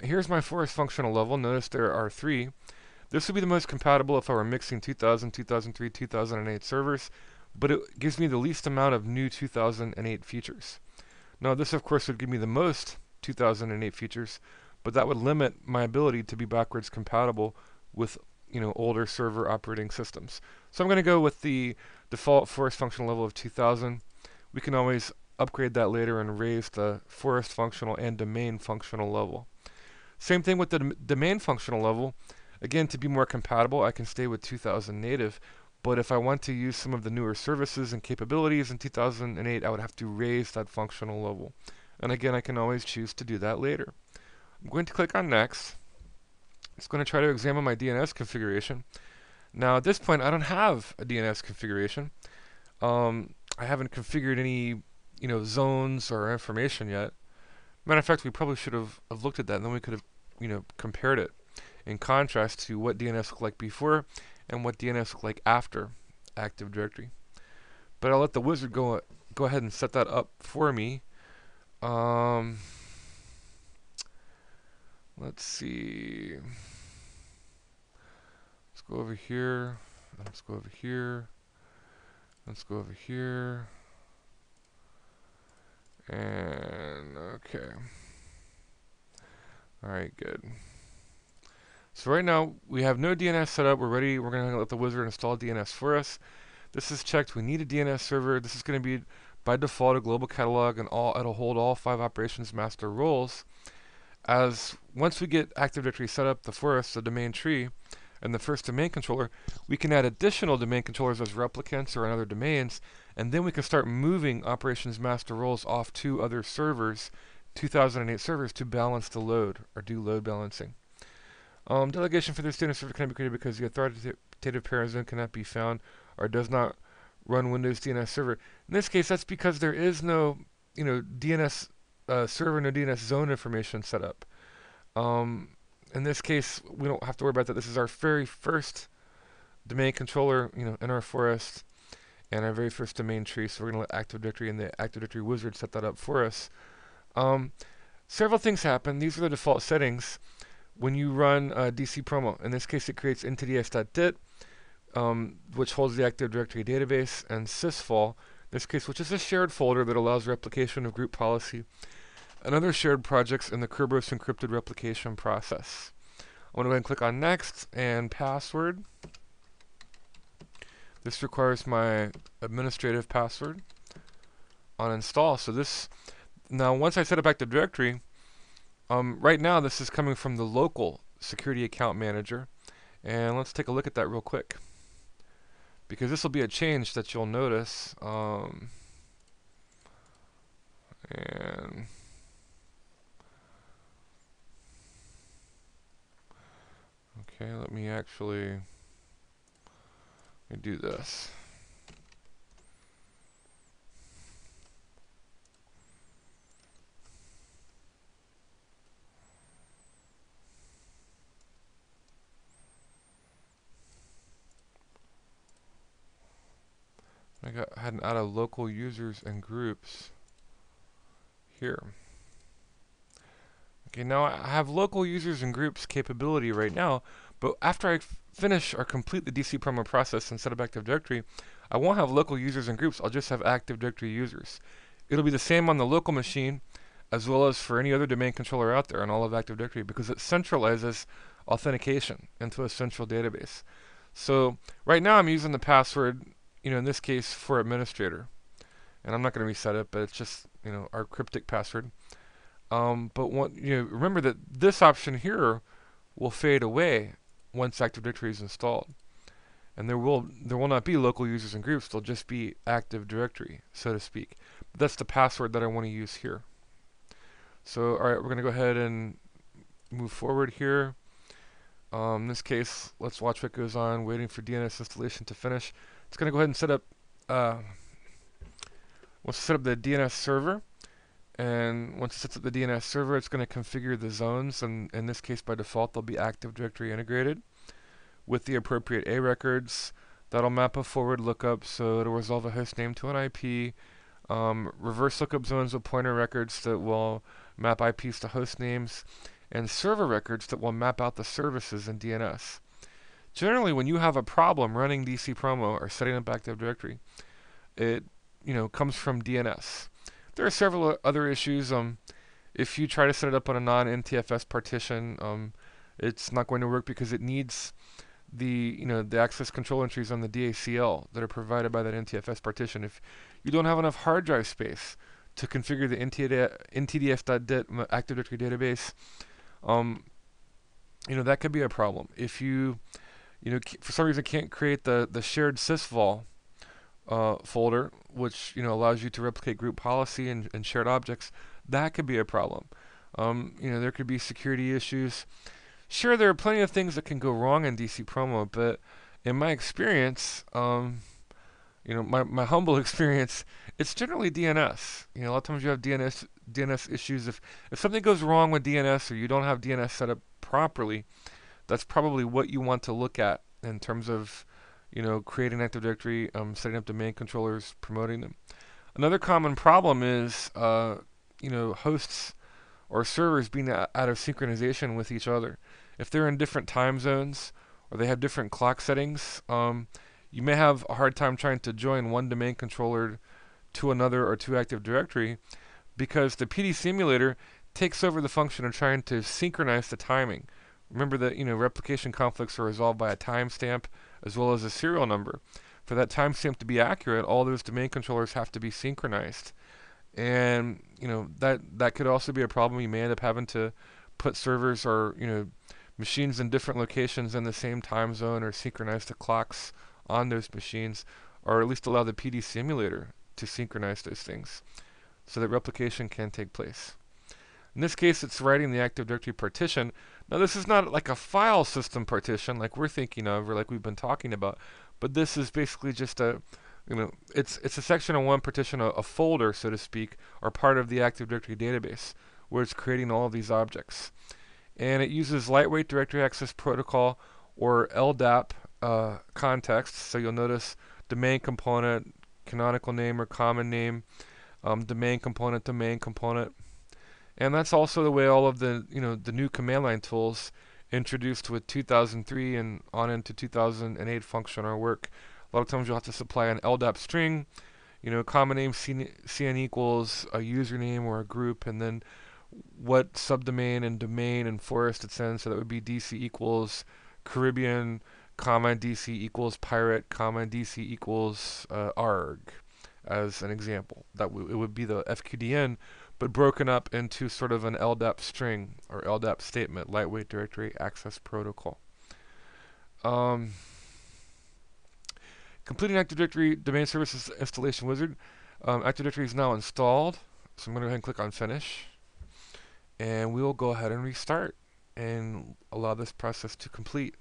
here's my forest functional level. Notice there are 3. This would be the most compatible if I were mixing 2000, 2003, 2008 servers, but it gives me the least amount of new 2008 features. Now this of course would give me the most 2008 features, but that would limit my ability to be backwards compatible with older server operating systems. So I'm going to go with the default forest functional level of 2000. We can always upgrade that later and raise the forest functional and domain functional level. Same thing with the domain functional level. Again, to be more compatible, I can stay with 2000 native, but if I want to use some of the newer services and capabilities in 2008, I would have to raise that functional level. And again, I can always choose to do that later. I'm going to click on Next. It's going to try to examine my DNS configuration. Now at this point, I don't have a DNS configuration. I haven't configured any zones or information yet. Matter of fact, we probably should have looked at that, and then we could have compared it in contrast to what DNS looked like before and what DNS looked like after Active Directory. But I'll let the wizard go ahead and set that up for me. Let's see. Let's go over here. Let's go over here. Let's go over here. And okay. Alright, good. So right now we have no DNS set up. We're ready. We're going to let the wizard install DNS for us. This is checked. We need a DNS server. This is going to be by default a global catalog, and it'll hold all 5 operations master roles. As once we get Active Directory set up, the forest, the domain tree, and the first domain controller, we can add additional domain controllers as replicants or in other domains, and then we can start moving operations master roles off to other servers, 2008 servers, to balance the load or do load balancing. Delegation for this DNS server cannot be created because the authoritative parent zone cannot be found or does not run Windows DNS server. In this case, that's because there is no DNS server, no DNS zone information set up. In this case, we don't have to worry about that. This is our very first domain controller, in our forest, and our very first domain tree. So we're going to let Active Directory and the Active Directory wizard set that up for us. Several things happen. These are the default settings when you run DCPromo. In this case, it creates ntds.dit, which holds the Active Directory database, and sysvol, in this case, which is a shared folder that allows replication of group policy and other shared projects in the Kerberos encrypted replication process. I'm going to go ahead and click on Next and Password. This requires my administrative password on install. So now once I set up Active Directory, right now this is coming from the local security account manager, and let's take a look at that real quick, because this will be a change that you'll notice. And okay, let me do this. I had an add of local users and groups here. Okay, now I have local users and groups capability right now, but after I finish or complete the DCPromo process and set up Active Directory, I won't have local users and groups. I'll just have Active Directory users. It'll be the same on the local machine as well as for any other domain controller out there on all of Active Directory, because it centralizes authentication into a central database. So right now I'm using the password, in this case for administrator, and I'm not going to reset it, but it's just our cryptic password. But remember that this option here will fade away once Active Directory is installed, and there will not be local users and groups. There'll just be Active Directory, so to speak. But that's the password that I want to use here. So all right, we're going to go ahead and move forward here. In this case, let's watch what goes on, waiting for DNS installation to finish. It's going to go ahead and set up the DNS server. And once it sets up the DNS server, it's going to configure the zones, and in this case, by default, they'll be Active Directory integrated with the appropriate A records. That'll map a forward lookup, so it'll resolve a host name to an IP. Reverse lookup zones with pointer records that will map IPs to host names. and server records that will map out the services in DNS. Generally, when you have a problem running DCPromo or setting up Active Directory, it comes from DNS. There are several other issues. If you try to set it up on a non-NTFS partition, it's not going to work because it needs the access control entries on the DACL that are provided by that NTFS partition. If you don't have enough hard drive space to configure the ntdf.dit Active Directory database, that could be a problem. If you for some reason can't create the shared sysvol folder, which allows you to replicate group policy and shared objects, that could be a problem. There could be security issues. Sure, there are plenty of things that can go wrong in DCPromo, but in my experience, my humble experience, it's generally DNS. A lot of times you have DNS issues. If something goes wrong with DNS or you don't have DNS set up properly, that's probably what you want to look at in terms of creating Active Directory, setting up domain controllers, promoting them. Another common problem is hosts or servers being out of synchronization with each other. If they're in different time zones or they have different clock settings, you may have a hard time trying to join one domain controller to another or to Active Directory because the PD simulator takes over the function of trying to synchronize the timing. Remember that replication conflicts are resolved by a timestamp as well as a serial number. For that timestamp to be accurate, all those domain controllers have to be synchronized. And that could also be a problem. You may end up having to put servers or machines in different locations in the same time zone, or synchronize the clocks on those machines, or at least allow the PD simulator to synchronize those things so that replication can take place. In this case, it's writing the Active Directory partition. Now, this is not like a file system partition like we're thinking of or like we've been talking about, but this is basically just it's a section of one partition, a folder, so to speak, or part of the Active Directory database, where it's creating all of these objects. And it uses Lightweight Directory Access Protocol, or LDAP, context. So you'll notice domain component, canonical name or common name, domain component. And that's also the way all of the the new command line tools introduced with 2003 and on into 2008 function or work. A lot of times you'll have to supply an LDAP string, common name CN equals a username or a group, and then what subdomain and domain and forest it's in. So that would be DC equals Caribbean, comma DC equals pirate, comma DC equals arg, as an example. It would be the FQDN, but broken up into sort of an LDAP string or LDAP statement, Lightweight Directory Access Protocol. Completing Active Directory Domain Services Installation Wizard. Active Directory is now installed, so I'm going to go ahead and click on Finish. And we will go ahead and restart and allow this process to complete.